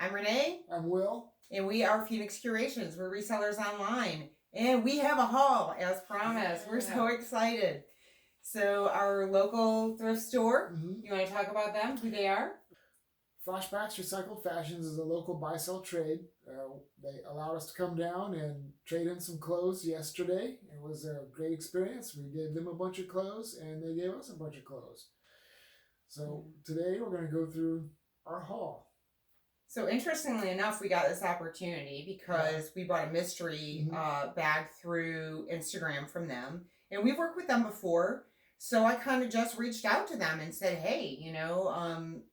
I'm Renee. I'm Will. And we are Phoenix Curations. We're resellers online. And we have a haul, as promised. We're so excited. So our local thrift store, you want to talk about them, who they are? Flashbacks Recycled Fashions is a local buy-sell trade. They allowed us to come down and trade in some clothes yesterday. It was a great experience. We gave them a bunch of clothes and they gave us a bunch of clothes. So today we're going to go through our haul. So interestingly enough, we got this opportunity because we bought a mystery bag through Instagram from them. And we've worked with them before. So I kind of just reached out to them and said, hey,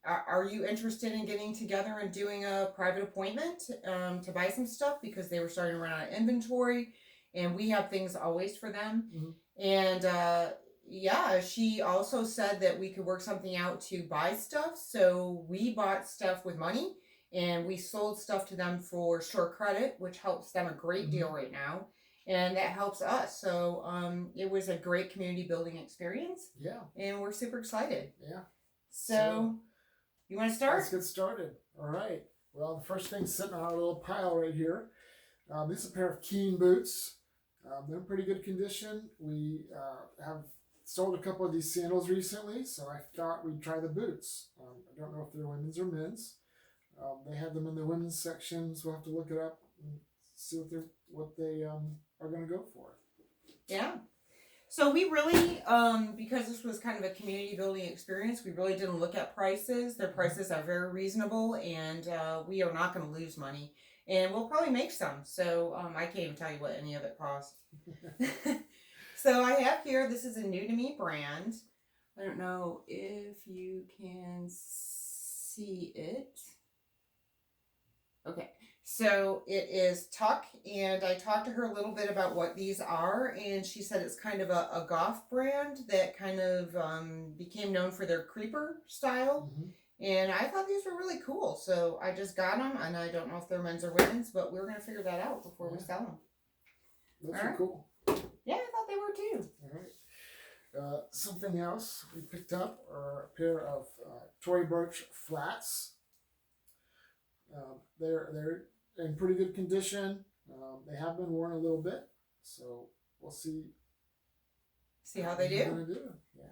are you interested in getting together and doing a private appointment to buy some stuff? Because they were starting to run out of inventory and we have things always for them. And she also said that we could work something out to buy stuff. So we bought stuff with money and we sold stuff to them for store credit, which helps them a great deal right now. And that helps us. So it was a great community building experience. Yeah. And we're super excited. Yeah. So you want to start? Let's get started. All right. Well, the first thing sitting on our little pile right here. This is a pair of Keen boots. They're in pretty good condition. We have sold a couple of these sandals recently, so I thought we'd try the boots. I don't know if they're women's or men's. They have them in the women's sections. We'll have to look it up and see what they are going to go for. Yeah. So we really, because this was kind of a community building experience, we really didn't look at prices. Their prices are very reasonable, and we are not going to lose money. And we'll probably make some. So I can't even tell you what any of it cost. So I have here, this is a new to me brand. I don't know if you can see it. Okay. So it is Tuck, and I talked to her a little bit about what these are, and she said it's kind of a goth brand that kind of became known for their creeper style, and I thought these were really cool, so I just got them, and I don't know if they're men's or women's, but we're going to figure that out before we sell them. Those are cool. Yeah, I thought they were too. All right. Something else we picked up are a pair of Tory Burch flats. They're in pretty good condition. They have been worn a little bit, so we'll see how they do. Yeah.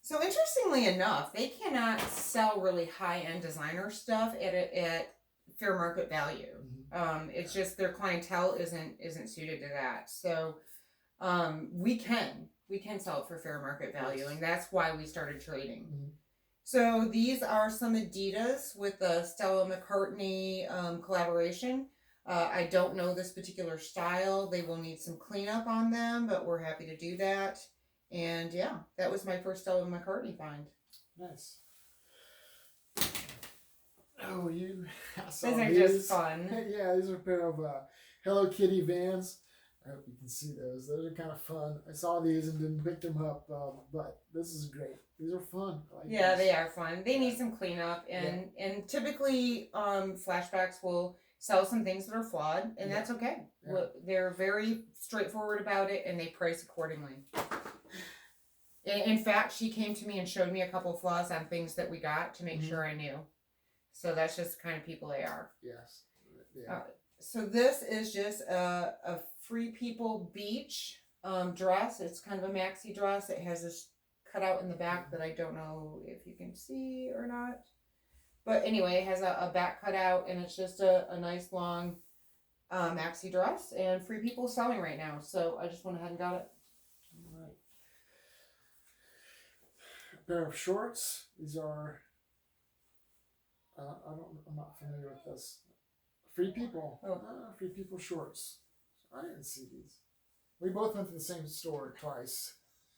So interestingly enough, they cannot sell really high-end designer stuff at fair market value. It's just their clientele isn't suited to that. So we can sell it for fair market value, and that's why we started trading. So these are some Adidas with the Stella McCartney collaboration. I don't know this particular style. They will need some cleanup on them, but we're happy to do that. And yeah, that was my first Stella McCartney find. Nice. Oh, you saw these are just fun. Yeah, these are a pair of Hello Kitty Vans. I hope you can see those. Those are kind of fun. I saw these and didn't pick them up, but this is great. These are fun. They are fun. They need some cleanup, and typically Flashbacks will sell some things that are flawed, and that's okay. Yeah. They're very straightforward about it, and they price accordingly. In fact, she came to me and showed me a couple of flaws on things that we got to make sure I knew. So that's just the kind of people they are. Yes. Yeah. So this is just a Free People beach dress. It's kind of a maxi dress. It has this cutout in the back that I don't know if you can see or not. But anyway, it has a back cutout, and it's just a nice long maxi dress. And Free People is selling right now. So I just went ahead and got it. All right. A pair of shorts. These are... I'm not familiar with this. Free People. Free People shorts. I didn't see these. We both went to the same store twice.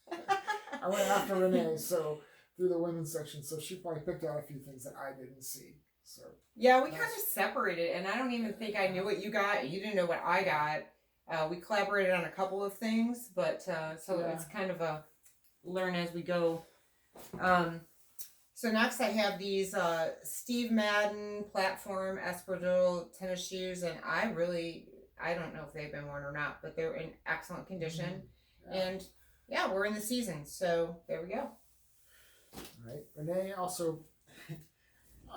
I went after Renee, so through the women's section, so she probably picked out a few things that I didn't see. So yeah, we kind of separated, and I don't even think I knew what you got. You didn't know what I got. We collaborated on a couple of things, but it's kind of a learn as we go. So next I have these Steve Madden platform espadrille tennis shoes, and I don't know if they've been worn or not, but they're in excellent condition. And yeah, we're in the season, so there we go. All right. Renee also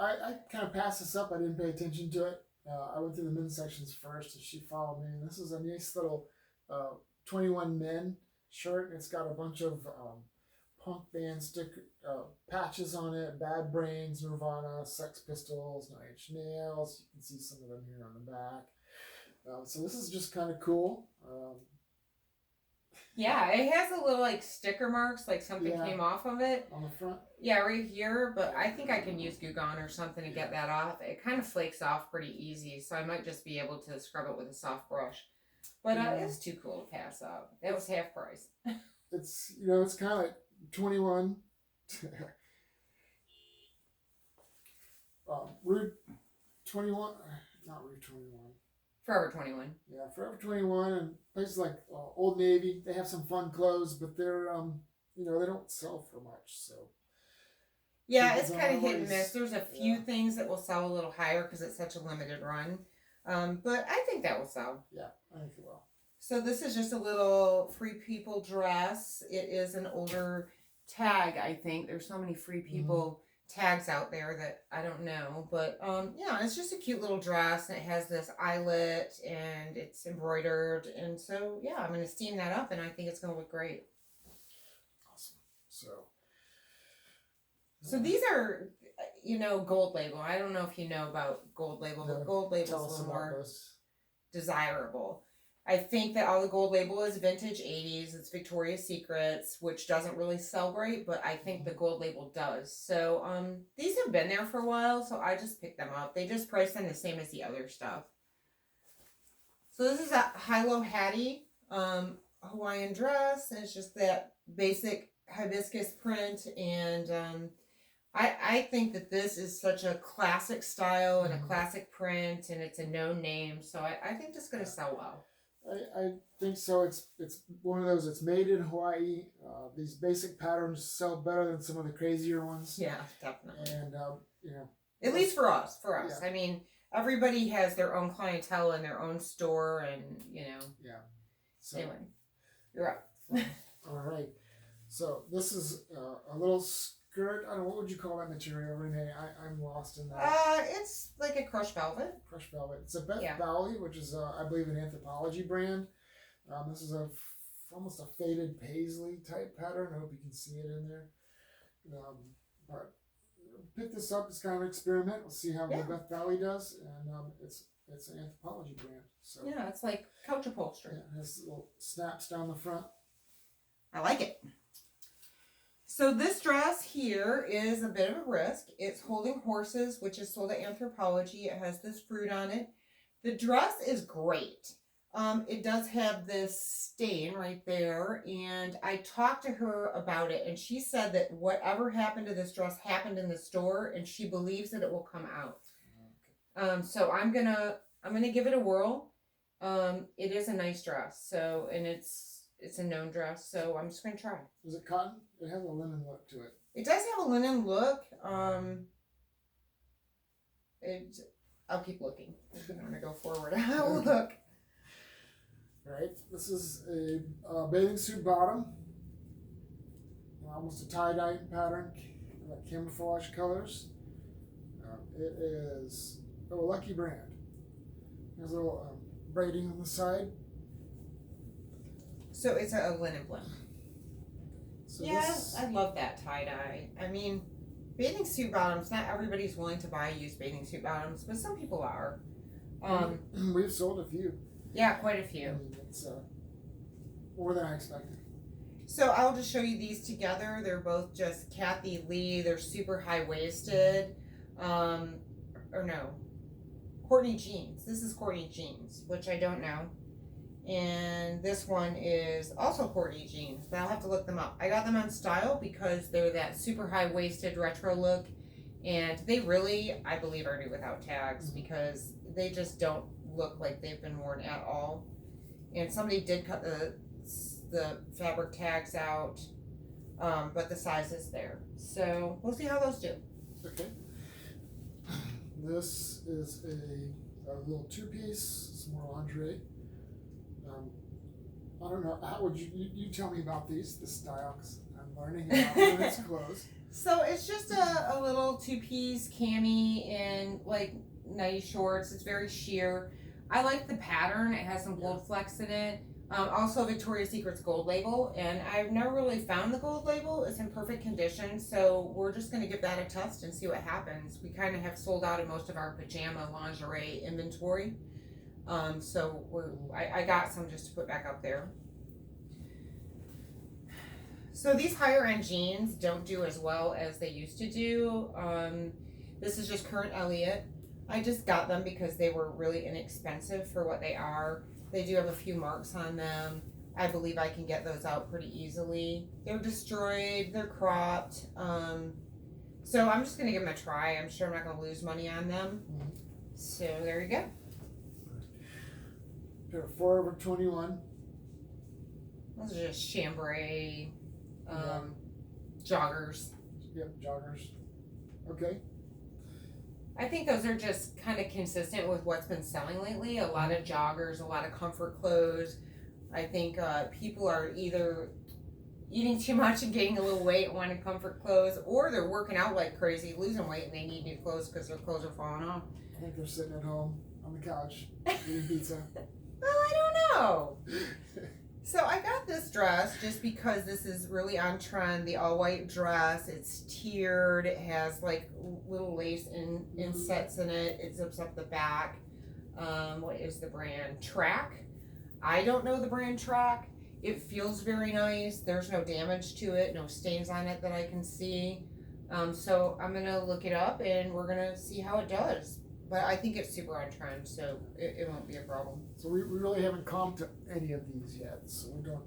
I kind of passed this up. I didn't pay attention to it. I went through the men's sections first, and she followed me. And this is a nice little 21 Men shirt. It's got a bunch of punk band sticker patches on it. Bad Brains, Nirvana, Sex Pistols, Nine Inch Nails. You can see some of them here on the back. So this is just kind of cool. Yeah, it has a little like sticker marks, like something came off of it. On the front? Yeah, right here, but I think I can use Goo Gone or something to get that off. It kind of flakes off pretty easy, so I might just be able to scrub it with a soft brush. But it's too cool to pass up. It was half price. It's, it's kind of like 21. Rude 21, not Rude 21. Forever 21. Yeah, Forever 21 and places like Old Navy, they have some fun clothes, but they're, they don't sell for much, so. Yeah, it's kind of hit and miss. There's a few things that will sell a little higher because it's such a limited run. But I think that will sell. Yeah, I think it will. So this is just a little Free People dress. It is an older tag, I think. There's so many Free People tags out there that I don't know. But it's just a cute little dress. And it has this eyelet and it's embroidered. And so, I'm going to steam that up and I think it's going to look great. Awesome. So these are, Gold Label. I don't know if you know about Gold Label, but Gold Label is a little more desirable. I think that all the Gold Label is vintage 80s. It's Victoria's Secrets, which doesn't really sell great, but I think the Gold Label does. So these have been there for a while, so I just picked them up. They just price them the same as the other stuff. So this is a high-low Hattie Hawaiian dress, and it's just that basic hibiscus print, and I think that this is such a classic style and a classic print, and it's a known name, so I think it's going to sell well. I think so. It's one of those. It's made in Hawaii. These basic patterns sell better than some of the crazier ones. Yeah, definitely. And at least for us. Yeah. I mean, everybody has their own clientele in their own store, and Yeah. So, anyway, you're up. All right. So this is a little skirt. I don't know, what would you call that material, Renee? I'm lost in that. It's like a crushed velvet. Crushed velvet. It's a Beth Bowley, which is, I believe, an Anthropologie brand. This is almost a faded paisley type pattern. I hope you can see it in there. But pick this up. It's kind of an experiment. We'll see how the Beth Bowley does. And it's an Anthropologie brand. So it's like couch upholstery. Yeah, it has little snaps down the front. I like it. So this dress here is a bit of a risk. It's Holding Horses, which is sold at Anthropologie. It has this fruit on it. The dress is great. It does have this stain right there, and I talked to her about it, and she said that whatever happened to this dress happened in the store, and she believes that it will come out. Okay. So I'm gonna give it a whirl. It is a nice dress. So, and it's a known dress, so I'm just gonna try. Is it cotton? It has a linen look to it. It does have a linen look. I'll keep looking. I'm gonna go forward. I'll look. Right. This is a bathing suit bottom. Almost a tie-dye pattern, like camouflage colors. It is a Lucky brand. There's a little braiding on the side. So it's a linen blend. So I love that tie-dye. I mean, bathing suit bottoms, not everybody's willing to buy used bathing suit bottoms, but some people are. We've sold a few. Yeah, quite a few. I mean, it's more than I expected. So I'll just show you these together. They're both just Kathy Lee. They're super high-waisted. Courtney Jeans. This is Courtney Jeans, which I don't know. And this one is also Courtney Jeans, but I'll have to look them up. I got them on Style because they're that super high-waisted retro look, and they really, I believe, are new without tags because they just don't look like they've been worn at all. And somebody did cut the fabric tags out, but the size is there. So we'll see how those do. Okay. This is a little two-piece. It's more lingerie. I don't know, how would you tell me about the style, because I'm learning about women's clothes. So it's just a little two-piece cami in like nice shorts. It's very sheer. I like the pattern. It has some gold flecks in it. Also Victoria's Secret's gold label, and I've never really found the gold label. It's in perfect condition, so we're just going to give that a test and see what happens. We kind of have sold out of most of our pajama lingerie inventory, so I got some just to put back up there. So these higher end jeans don't do as well as they used to do. This is just current Elliott. I just got them because they were really inexpensive for what they are. They do have a few marks on them. I believe I can get those out pretty easily. They're destroyed, they're cropped. So I'm just gonna give them a try. I'm sure I'm not gonna lose money on them. So there you go. Pair of 4/21. Those are just chambray joggers. Yep, joggers. Okay. I think those are just kind of consistent with what's been selling lately. A lot of joggers, a lot of comfort clothes. I think people are either eating too much and gaining a little weight and wanting comfort clothes, or they're working out like crazy, losing weight, and they need new clothes because their clothes are falling off. I think they're sitting at home on the couch eating pizza. Well, I don't know. So I got this dress just because this is really on trend. The all white dress. It's tiered. It has like little lace insets in it. It zips up the back. What is the brand? Track. I don't know the brand Track. It feels very nice. There's no damage to it. No stains on it that I can see. So I'm gonna look it up and we're gonna see how it does. But I think it's super on trend, so it won't be a problem. So we really haven't comped any of these yet. So we don't,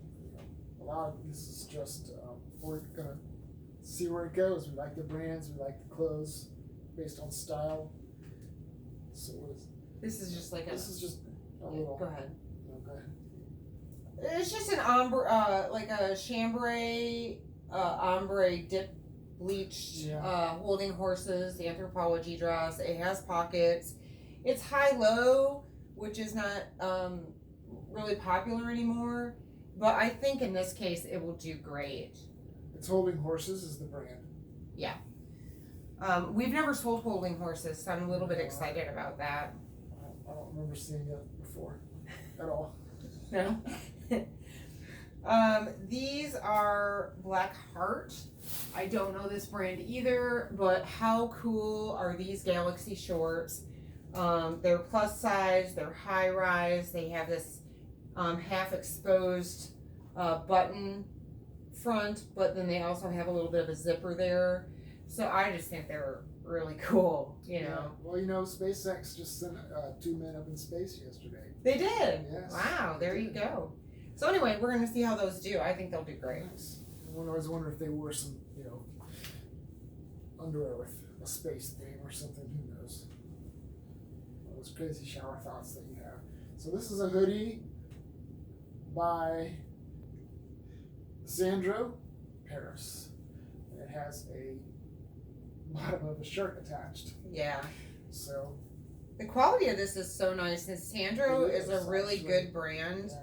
a lot of this is just, we're going to see where it goes. We like the brands, we like the clothes based on style. So what is this? Is just like this is just a little. Go ahead. No, go ahead. It's just an ombre, like a chambray, ombre dip bleached, holding horses, the anthropology dress. It has pockets. It's high-low, which is not really popular anymore. But I think in this case, it will do great. It's Holding Horses is the brand. Yeah. We've never sold Holding Horses, so I'm a little bit excited about that. I don't remember seeing it before at all. No. These are Black Heart. I don't know this brand either, but how cool are these Galaxy shorts? They're plus size, they're high rise, they have this half exposed button front, but then they also have a little bit of a zipper there. So I just think they're really cool, you know. Yeah. Well, SpaceX just sent 2 men up in space yesterday. They did? Yes. Wow, there you go. So anyway, we're going to see how those do. I think they'll do great. Nice. I always wonder if they wore some, underwear with a space theme or something. Who knows? All those crazy shower thoughts that you have. So this is a hoodie by Sandro Paris. And it has a bottom of a shirt attached. Yeah. So the quality of this is so nice. And Sandro is a really good brand. Yeah.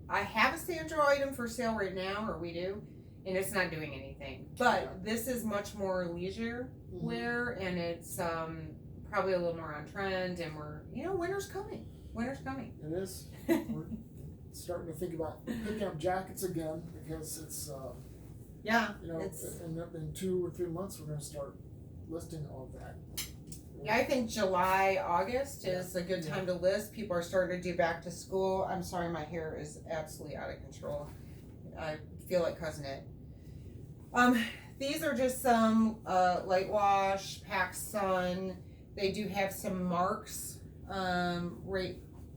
I have a Sandro item for sale right now, or we do, and it's not doing anything. But this is much more leisure wear, and it's probably a little more on trend, and winter's coming. Winter's coming. It is. We're starting to think about picking up jackets again because it's in 2 or 3 months we're going to start listing all of that. Yeah, I think July, August is a good time to list. People are starting to do back to school. I'm sorry, my hair is absolutely out of control. I feel like cussing it. These are just some light wash, Pac Sun. They do have some marks right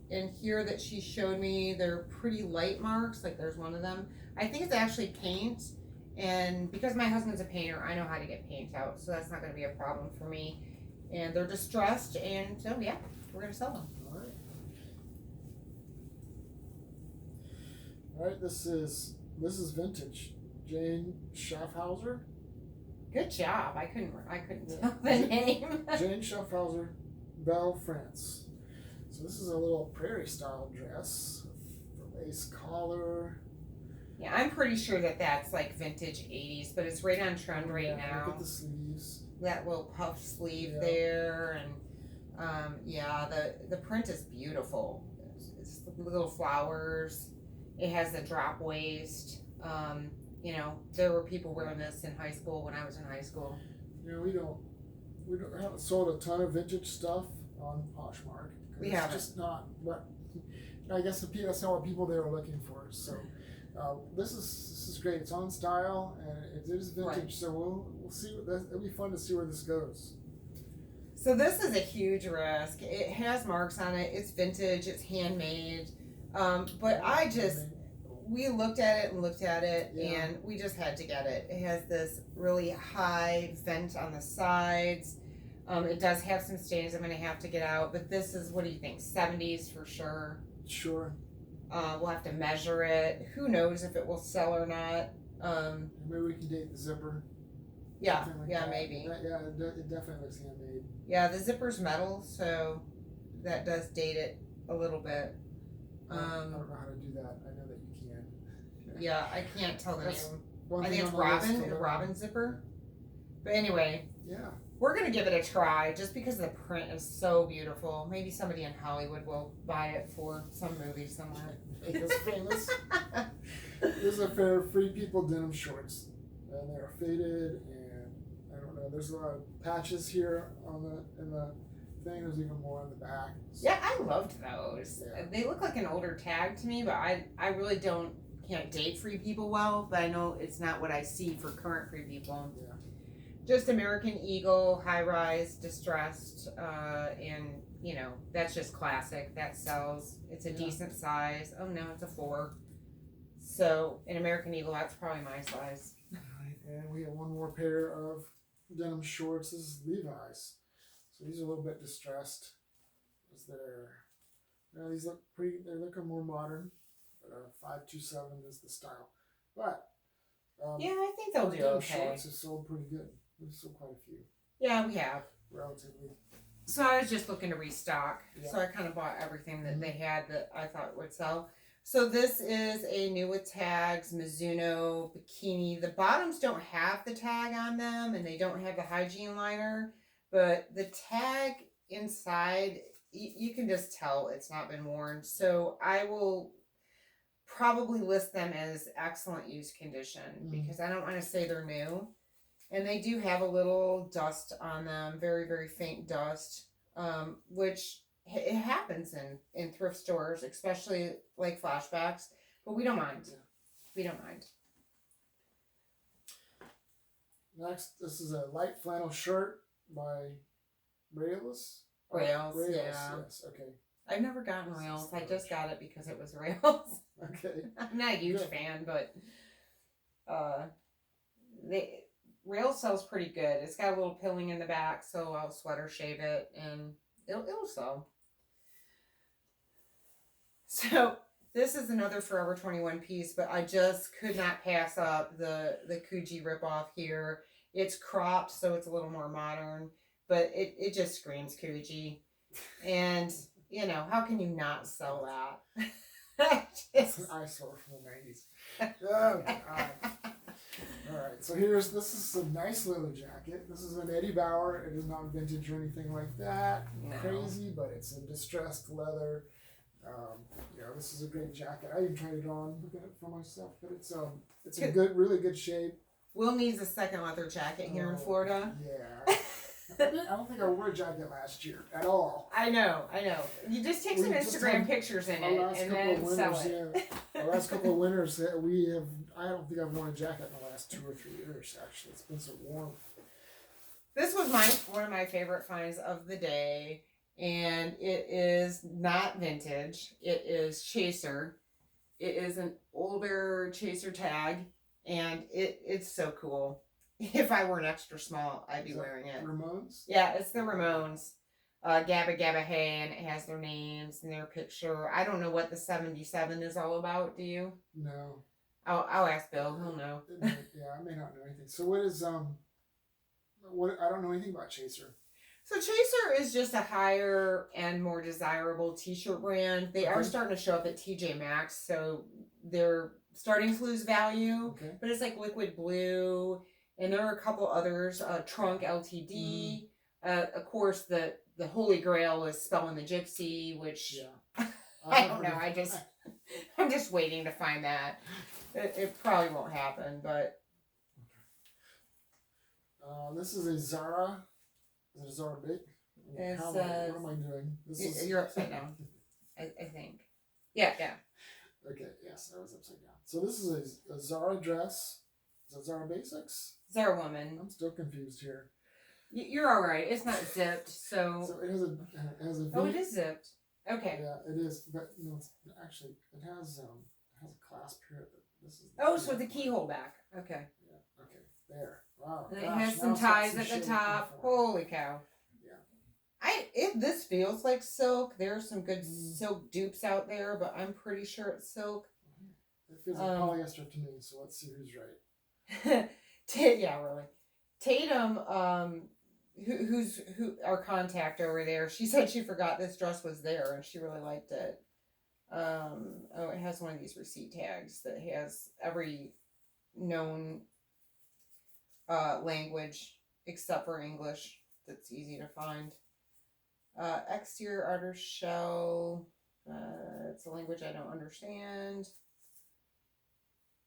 in here that she showed me. They're pretty light marks, like there's one of them. I think it's actually paint, and because my husband's a painter, I know how to get paint out, so that's not going to be a problem for me. And they're distressed, and so we're gonna sell them. All right. This is vintage. Jane Schaffhauser. Good job. I couldn't tell the name. Jane Schaffhauser, Belle, France. So this is a little prairie style dress, the lace collar. Yeah, I'm pretty sure that that's like vintage 80s, but it's right on trend right now. Look at the sleeves. That little puff sleeve there, and yeah, the print is beautiful. It's the little flowers. It has the drop waist. You know, there were people wearing this in high school when I was in high school. You know, we haven't sold a ton of vintage stuff on Poshmark. We haven't. It's just not what, I guess that's not what people there are looking for. So this is great. It's on style and it is vintage. Right. So we'll see. It'll be fun to see where this goes. So this is a huge risk. It has marks on it. It's vintage. It's handmade. But we looked at it and we just had to get it. It has this really high vent on the sides. It does have some stains I'm going to have to get out, but this is, what do you think, 70s for sure? Sure. We'll have to measure it. Who knows if it will sell or not. Maybe we can date the zipper. Yeah, like yeah, that. maybe. It definitely looks handmade. Yeah, the zipper's metal, so that does date it a little bit. I don't know how to do that. I know that you can. Yeah, I can't tell the name. I think it's a Robin zipper. But anyway, yeah, we're gonna give it a try just because the print is so beautiful. Maybe somebody in Hollywood will buy it for some movie somewhere. Make us famous. This is a pair of Free People denim shorts, and they are faded, and I don't know. There's a lot of patches here in the thing. There's even more on the back. So, yeah, I loved those. Yeah. They look like an older tag to me, but I really can't date Free People well, but I know it's not what I see for current Free People. Yeah. Just American Eagle, high rise, distressed, and you know, that's just classic. That sells. It's a decent size. Oh no, it's a 4. So an American Eagle, that's probably my size. All right, and we have one more pair of denim shorts. This is Levi's. So these are a little bit distressed. These look pretty. They're looking more modern. 527 is the style, but yeah, I think they'll do okay. Shorts have sold pretty good. We've sold quite a few. Yeah, we have. Relatively. So I was just looking to restock. Yeah. So I kind of bought everything that they had that I thought would sell. So this is a new with tags Mizuno bikini. The bottoms don't have the tag on them, and they don't have the hygiene liner, but the tag inside, you can just tell it's not been worn. So I will probably list them as excellent use condition because I don't want to say they're new. And they do have a little dust on them, very, very faint dust, which it happens in thrift stores, especially like Flashbacks, but we don't mind. Yeah. We don't mind. Next, this is a light flannel shirt by Brainless. Rails, yeah. Yes, okay. I've never gotten Rails. I just got it because it was Rails. Okay. I'm not a huge fan, but Rails sells pretty good. It's got a little pilling in the back, so I'll sweater shave it and it'll sell. So this is another Forever 21 piece, but I just could not pass up the Coogee ripoff here. It's cropped, so it's a little more modern, but it just screams Coogee. And, you know, how can you not sell that? It's an eyesore from the 90s. Oh, God. All right, so this is a nice leather jacket. This is an Eddie Bauer. It is not vintage or anything like that. No. Crazy, but it's a distressed leather. This is a great jacket. I even tried it on, looking at it for myself, but it's in really good shape. Will needs a second leather jacket here in Florida. Yeah. I don't think I wore a jacket last year at all. I know. You just take some Instagram pictures in it and then sell it. The last couple of winters that I don't think I've worn a jacket in the last 2 or 3 years, actually. It's been so warm. This was one of my favorite finds of the day, and it is not vintage. It is Chaser. It is an older Chaser tag, and it's so cool. If I were an extra small, I'd be wearing it. Ramones? Yeah, it's the Ramones. Gabba Gabba Hey, and it has their names and their picture. I don't know what the 77 is all about, do you? No. I'll ask Bill, he'll know. Yeah, I may not know anything. So what is, I don't know anything about Chaser. So Chaser is just a higher and more desirable t-shirt brand. They are starting to show up at TJ Maxx, so they're starting to lose value. Okay. But it's like liquid blue, and there are a couple others. Trunk LTD. Of course, the Holy Grail is Spelling the Gypsy, which I don't know. I'm just waiting to find that. It probably won't happen, but. This is a Zara. Is it a Zara big? What am I doing? You're upside down, I think. Yeah. Okay, yes, I was upside down. So this is a Zara dress. Is that Zara Basics? Zara Woman. I'm still confused here. You're all right. It's not zipped, so. So it has a V. Oh, it is zipped. Okay. Yeah, it is, but no, actually, it has a clasp here. This is. So the keyhole back. Okay. Yeah. Okay. There. Wow. And it has some ties at the top. Holy cow. This feels like silk. There are some good silk dupes out there, but I'm pretty sure it's silk. It feels like polyester to me, so let's see who's right. Yeah, really. Tatum, who's our contact over there, she said she forgot this dress was there and she really liked it. It has one of these receipt tags that has every known language except for English that's easy to find. Exterior outer shell. It's a language I don't understand.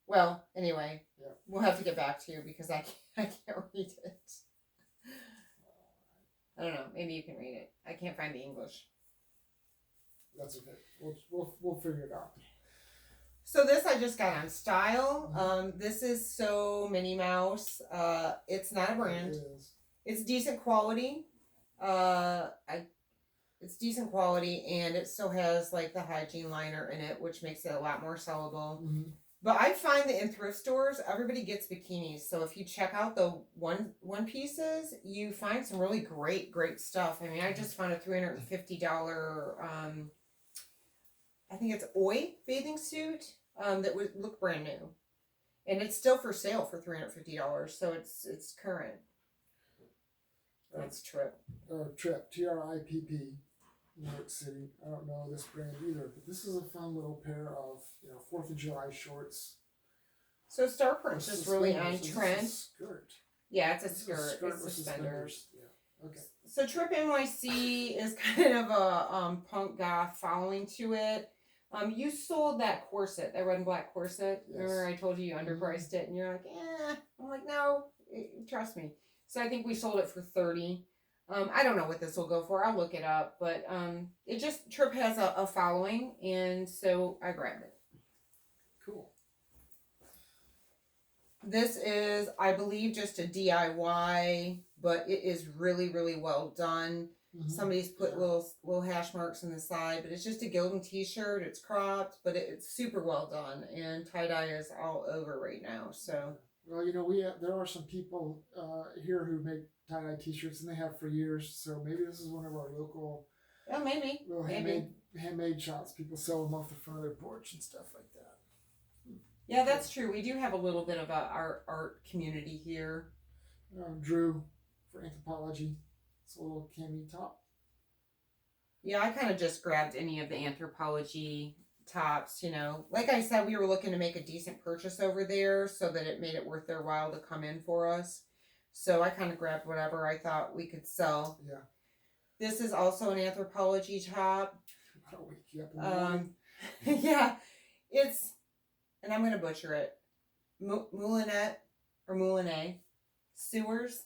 Well, anyway, we'll have to get back to you because I can't read it. I don't know. Maybe you can read it. I can't find the English. That's okay. We'll figure it out. So this I just got on Style. This is so Minnie Mouse. It's not a brand. It is. It's decent quality. It's decent quality, and it still has like the hygiene liner in it, which makes it a lot more sellable. Mm-hmm. But I find that in thrift stores, everybody gets bikinis. So if you check out the one pieces, you find some really great stuff. I mean, I just found a $350, I think it's Oi bathing suit that would look brand new, and it's still for sale for $350. So it's current. That's Trip. Trip, TRIPP, New York City. I don't know this brand either, but this is a fun little pair of 4th of July shorts. So Star Print is really on trend. Skirt. Yeah, it's a skirt. It's suspenders. Yeah. Okay. So Trip NYC is kind of a punk goth following to it. You sold that corset, that red and black corset. Yes. Remember I told you underpriced it, and you're like, I'm like, no, trust me. So I think we sold it for $30. I don't know what this will go for. I'll look it up, but it just Trip has a following, and so I grabbed it. Cool. This is, I believe, just a DIY, but it is really, really well done. Mm-hmm. Somebody's put little hash marks on the side, but it's just a Gildan t-shirt. It's cropped, but it's super well done, and tie-dye is all over right now. So. Well, there are some people here who make tie-dye t-shirts, and they have for years. So maybe this is one of our local, maybe little handmade shops. People sell them off the front of their porch and stuff like that. Yeah, that's true. We do have a little bit of our art community here. Drew for Anthropology. It's a little cami top. Yeah, I kind of just grabbed any of the Anthropology tops, Like I said, we were looking to make a decent purchase over there so that it made it worth their while to come in for us. So I kind of grabbed whatever I thought we could sell. Yeah. This is also an Anthropology top. I'll wake you up in the morning. Yeah. It's, and I'm going to butcher it, Moulinet or Moulinet. Sewers.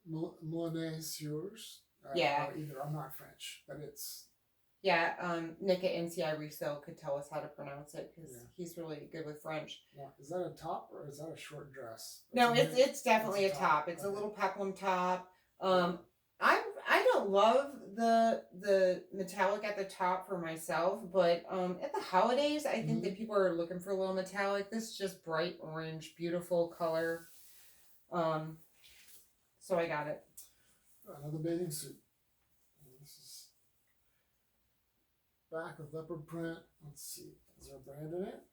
Moulinet Sewers. Yeah. Either. I'm not French, but it's. Yeah, Nick at NCI Resale could tell us how to pronounce it because he's really good with French. Yeah. Is that a top or is that a short dress? No, it's definitely a top. It's a little peplum top. I don't love the metallic at the top for myself, but at the holidays, I think that people are looking for a little metallic. This is just bright orange, beautiful color. So I got it. Another bathing suit. This is back with leopard print. Let's see. Is there a brand in it?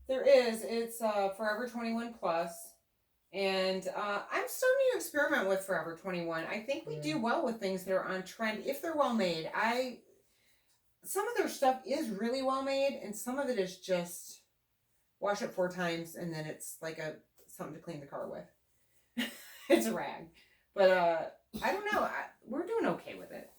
There is. It's Forever 21 Plus. And I'm starting to experiment with Forever 21. I think we do well with things that are on trend if they're well made. some of their stuff is really well made, and some of it is just wash it 4 times and then it's like something to clean the car with. It's a rag, but I don't know. We're doing okay with it.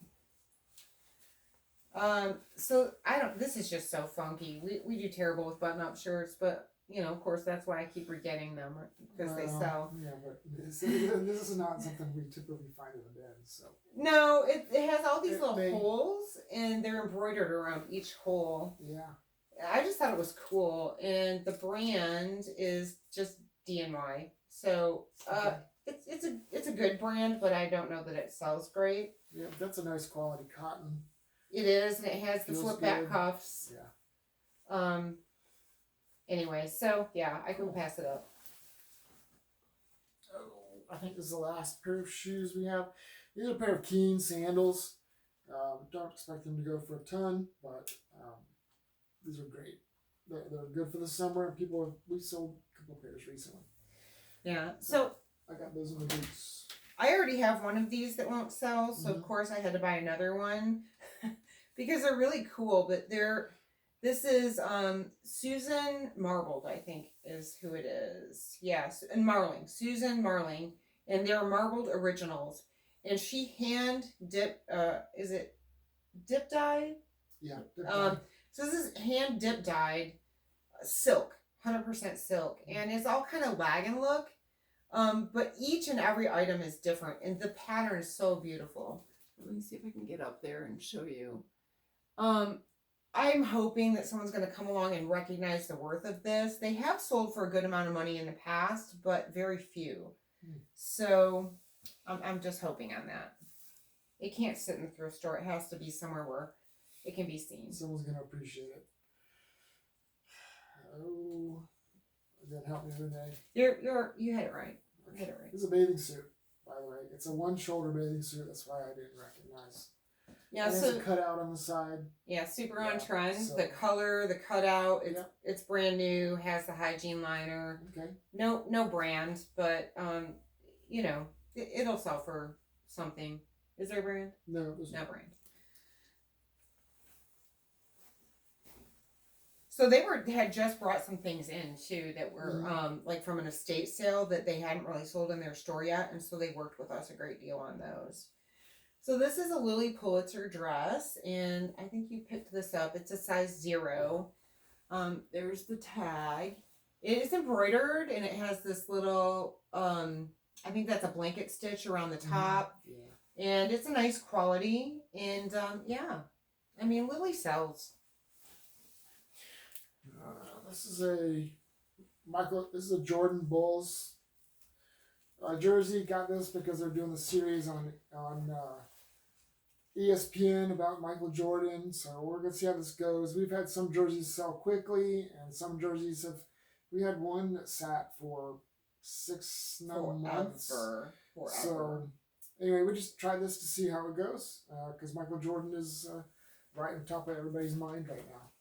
So this is just so funky. We do terrible with button-up shirts, but of course that's why I keep getting them because they sell. Yeah, but this is not something we typically find in the bin. So no, it has all these little holes, and they're embroidered around each hole. Yeah, I just thought it was cool, and the brand is just DNY. So it's a good brand, but I don't know that it sells great. Yeah, that's a nice quality cotton. It is, and it has the flip back cuffs. Yeah. Anyway, so yeah, I can pass it up. Oh, I think this is the last pair of shoes we have. These are a pair of Keen sandals. Don't expect them to go for a ton, but these are great. They're good for the summer. We sold a couple pairs recently. Yeah. So I got those in the boots. I already have one of these that won't sell, so of course I had to buy another one because they're really cool. But this is Susan Marbled, I think is who it is. Yes, and Marling, Susan Marling, and they're marbled originals. And she hand is it dip dyed? Yeah. Dip dyed. So this is hand dip dyed silk, 100% silk, and it's all kind of lagging look. But each and every item is different, and the pattern is so beautiful. Let me see if I can get up there and show you. I'm hoping that someone's going to come along and recognize the worth of this. They have sold for a good amount of money in the past, but very few. So I'm just hoping on that. It can't sit in the thrift store. It has to be somewhere where it can be seen. Someone's going to appreciate it. Oh, that helped me today. You had it right. You had it right. It's a bathing suit, by the way. It's a one-shoulder bathing suit. That's why I didn't recognize. Yeah, so a cutout on the side. Yeah, super on trend. So, the color, the cutout, it's brand new. Has the hygiene liner. Okay. No brand, but it'll sell for something. Is there a brand? No, there's no brand. So they had just brought some things in too that were like from an estate sale that they hadn't really sold in their store yet, and so they worked with us a great deal on those. So this is a Lilly Pulitzer dress, and I think you picked this up. It's a size 0. There's the tag. It is embroidered, and it has this little I think that's a blanket stitch around the top. Yeah. And it's a nice quality, and yeah, I mean Lilly sells. This is a Jordan Bulls jersey. Got this because they're doing the series on ESPN about Michael Jordan. So we're gonna see how this goes. We've had some jerseys sell quickly, and some jerseys we had one that sat for 6-9 months. Forever. So anyway, we just tried this to see how it goes because Michael Jordan is right on top of everybody's mind right now.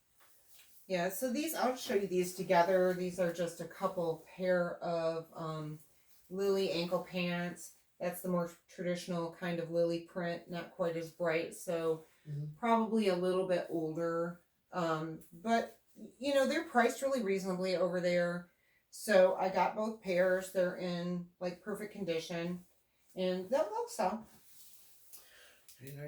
Yeah, so I'll show you these together. These are just a couple pair of Lilly ankle pants. That's the more traditional kind of Lilly print, not quite as bright, so probably a little bit older. But, they're priced really reasonably over there. So I got both pairs. They're in, like, perfect condition, and they'll sell.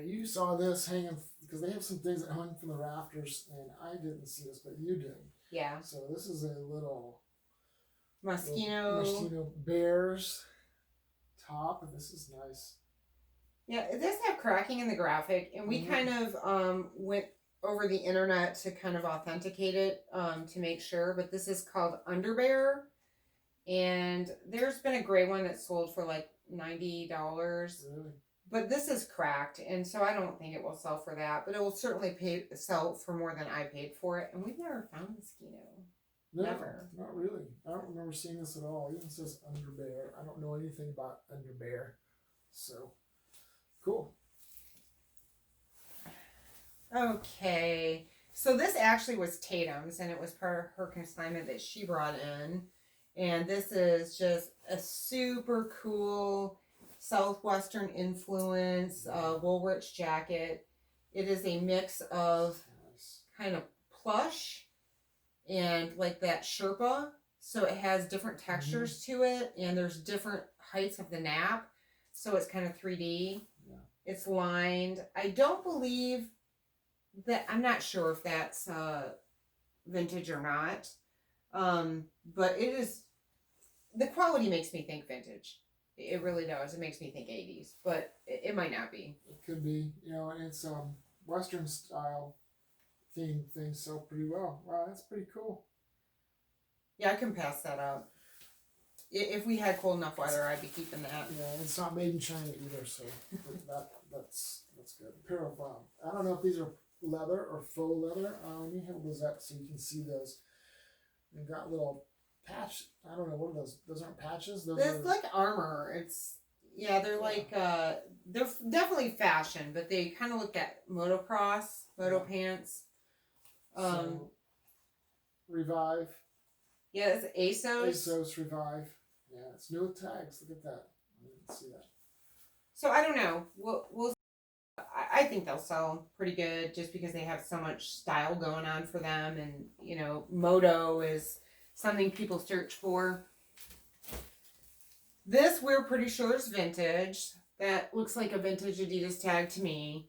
You saw this hanging, because they have some things that hung from the rafters, and I didn't see this, but you did. Yeah. So this is a little Moschino Bears top, and this is nice. Yeah, it does have cracking in the graphic, and we kind of went over the internet to kind of authenticate it to make sure, but this is called Underbear, and there's been a gray one that sold for like $90. Really? But this is cracked, and so I don't think it will sell for that. But it will certainly sell for more than I paid for it. And we've never found Moschino. No, never. Not really. I don't remember seeing this at all. It even says Underbear. I don't know anything about Underbear. So, cool. Okay. So this actually was Tatum's, and it was part of her consignment that she brought in. And this is just a super cool Southwestern influence Woolrich jacket. It is a mix of kind of plush and like that Sherpa. So it has different textures to it, and there's different heights of the nap. So it's kind of 3D. Yeah. It's lined. I don't believe that, I'm not sure if that's vintage or not. But it is, the quality makes me think vintage. It really does. It makes me think 80s, but it might not be. It could be, and it's Western style theme things sell pretty well. Wow, that's pretty cool. Yeah, I can pass that up. If we had cold enough weather, I'd be keeping that. Yeah, and it's not made in China either, so that's good. A pair of I don't know if these are leather or faux leather. Let me hold those up so you can see those. They've got little patch. I don't know, what are those? Those aren't patches. It's like armor. They're like they're definitely fashion, but they kind of look at moto pants. Revive. Yeah, it's ASOS. ASOS Revive. Yeah, it's new with tags. Look at that. I didn't see that. So I don't know. We'll I think they'll sell pretty good just because they have so much style going on for them, and moto is something people search for. This we're pretty sure is vintage. That looks like a vintage Adidas tag to me.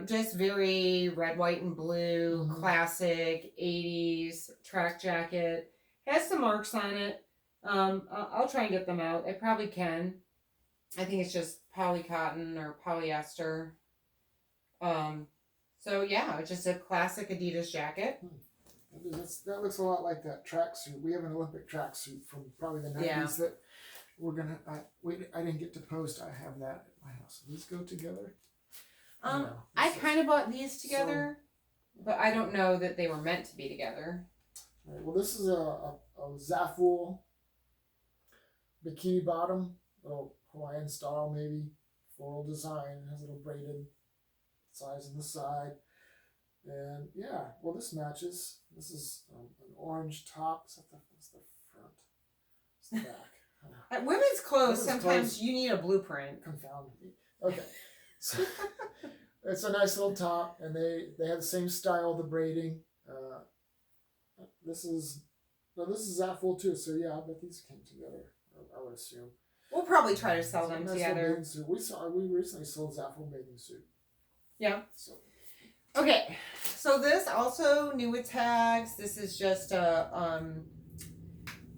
Just very red, white, and blue, classic 80s track jacket. Has some marks on it. I'll try and get them out. I probably can. I think it's just polycotton or polyester. So yeah, it's just a classic Adidas jacket. That looks a lot like that tracksuit. We have an Olympic tracksuit from probably the 90s that we're gonna. I didn't get to post. I have that at my house. These go together. I kind of bought these together, but I don't know that they were meant to be together. All right, well, this is a Zafwool bikini bottom, little Hawaiian style maybe, floral design. It has a little braided size on the side. And yeah, well, this matches. This is an orange top. That's the front. It's the back. At women's clothes, sometimes you need a blueprint. Confounded me. Okay. So, it's a nice little top, and they have the same style, the braiding. This is Zafwool too, so yeah, I bet these came together. I would assume. We'll probably try to sell them together. We recently sold Zafwool bathing suit. Yeah. So. Okay, so this also new with tags. This is just a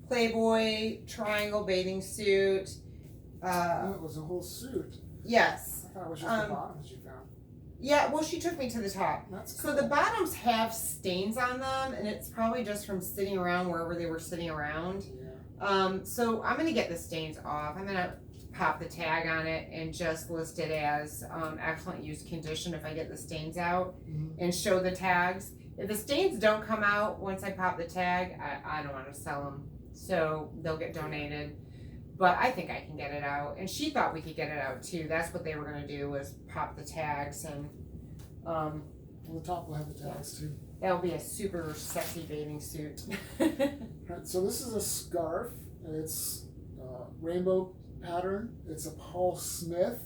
Playboy triangle bathing suit. It was a whole suit. Yes. I thought it was just the bottoms you found. Yeah, well, she took me to the top. That's cool. So the bottoms have stains on them, and it's probably just from sitting around wherever they were sitting around. Yeah. So I'm going to get the stains off. I'm going to pop the tag on it and just list it as excellent use condition if I get the stains out, and show the tags. If the stains don't come out once I pop the tag, I don't want to sell them. So they'll get donated. But I think I can get it out. And she thought we could get it out too. That's what they were going to do, was pop the tags. And well, the top will have the tags too. That'll be a super sexy bathing suit. Right, so this is a scarf. It's rainbow pattern. It's a Paul Smith,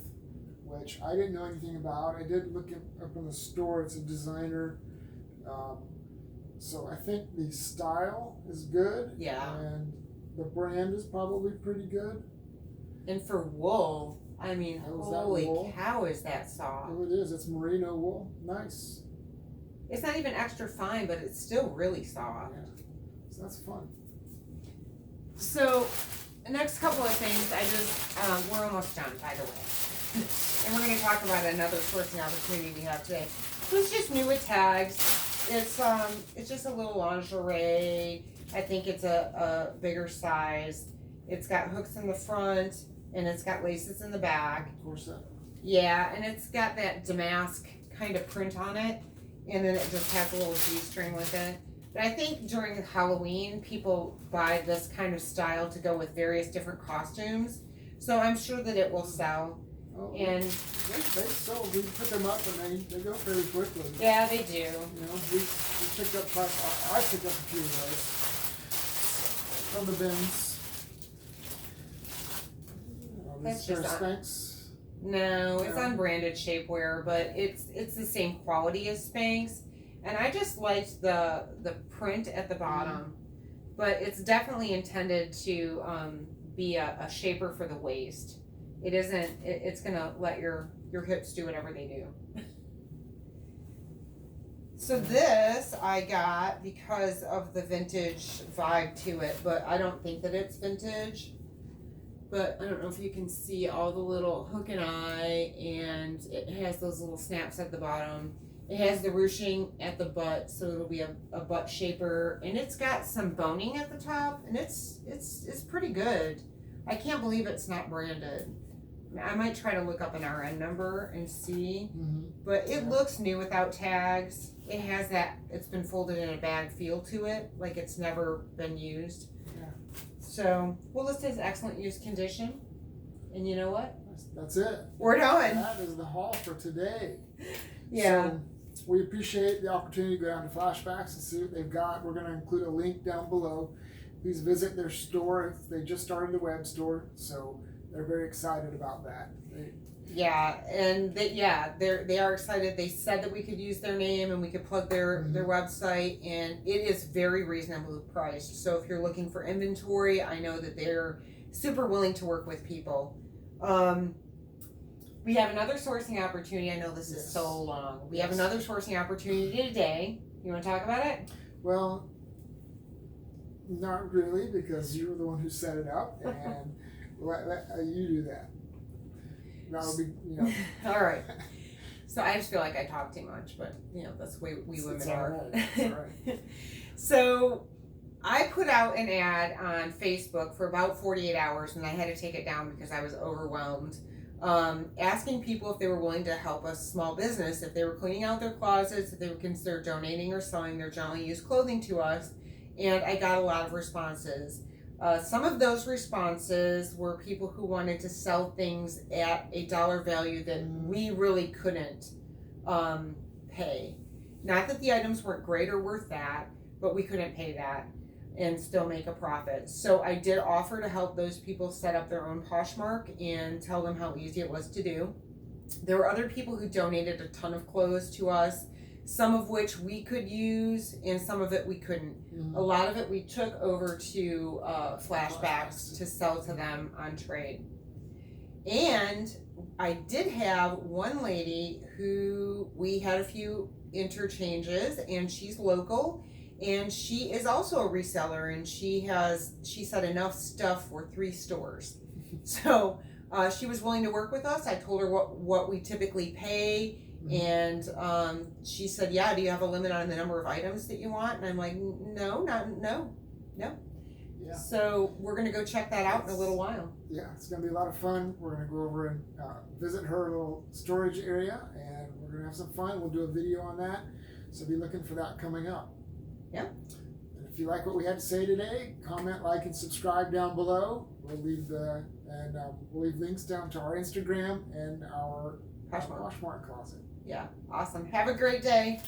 which I didn't know anything about. I did look it up in the store. It's a designer. So I think the style is good. Yeah. And the brand is probably pretty good. And for wool, I mean, holy cow, is that soft. Oh, it is. It's merino wool. Nice. It's not even extra fine, but it's still really soft. Yeah. So that's fun. So, the next couple of things, we're almost done, by the way. And we're going to talk about another sourcing opportunity we have today. So it's just new with tags. It's just a little lingerie. I think it's a bigger size. It's got hooks in the front, and it's got laces in the back. Corset. Yeah, and it's got that damask kind of print on it, and then it just has a little G-string with it. But I think during Halloween, people buy this kind of style to go with various different costumes. So I'm sure that it will sell. Oh, and they sell. We put them up, and they go fairly quickly. Yeah, they do. We picked up. I picked up a few of those from the bins. That's just Spanx. No, it's unbranded shapewear, but it's the same quality as Spanx. And I just liked the print at the bottom, but it's definitely intended to be a shaper for the waist. It isn't. It's gonna let your hips do whatever they do. So this I got because of the vintage vibe to it, but I don't think that it's vintage. But I don't know if you can see all the little hook and eye, and it has those little snaps at the bottom. It has the ruching at the butt, so it'll be a butt shaper, and it's got some boning at the top, and it's pretty good. I can't believe it's not branded. I might try to look up an RN number and see, but it looks new without tags. It has that it's been folded in a bag feel to it, like it's never been used. Yeah. So we'll list it as excellent use condition, and you know what? That's it. We're done. That is the haul for today. Yeah. So we appreciate the opportunity to go down to Flashbacks and see what they've got. We're going to include a link down below. Please visit their store. They just started the web store, so they're very excited about that. They are excited. They said that we could use their name and we could plug their website, and it is very reasonably priced. So if you're looking for inventory, I know that they're super willing to work with people. We have another sourcing opportunity. I know this is so long. We have another sourcing opportunity today. You want to talk about it? Well, not really, because you were the one who set it up, and you do that. That would be, All right. So I just feel like I talk too much, but that's the way we women are. It's all right. So I put out an ad on Facebook for about 48 hours, and I had to take it down because I was overwhelmed. Asking people if they were willing to help a small business, if they were cleaning out their closets, if they would consider donating or selling their gently used clothing to us, and I got a lot of responses. Some of those responses were people who wanted to sell things at a dollar value that we really couldn't pay. Not that the items weren't great or worth that, but we couldn't pay that and still make a profit. So I did offer to help those people set up their own Poshmark and tell them how easy it was to do. There were other people who donated a ton of clothes to us, some of which we could use and some of it we couldn't. A lot of it we took over to Flashbacks to sell to them on trade. And I did have one lady who we had a few interchanges, and she's local, and she is also a reseller, and she said enough stuff for 3 stores. So she was willing to work with us. I told her what we typically pay, and she said, yeah, do you have a limit on the number of items that you want? And I'm like, no. Yeah. So we're going to go check that out in a little while. Yeah, it's going to be a lot of fun. We're going to go over and visit her little storage area, and we're going to have some fun. We'll do a video on that, so be looking for that coming up. Yeah. And if you like what we had to say today, comment, like, and subscribe down below. We'll leave links down to our Instagram and our Poshmark closet. Yeah, awesome. Have a great day.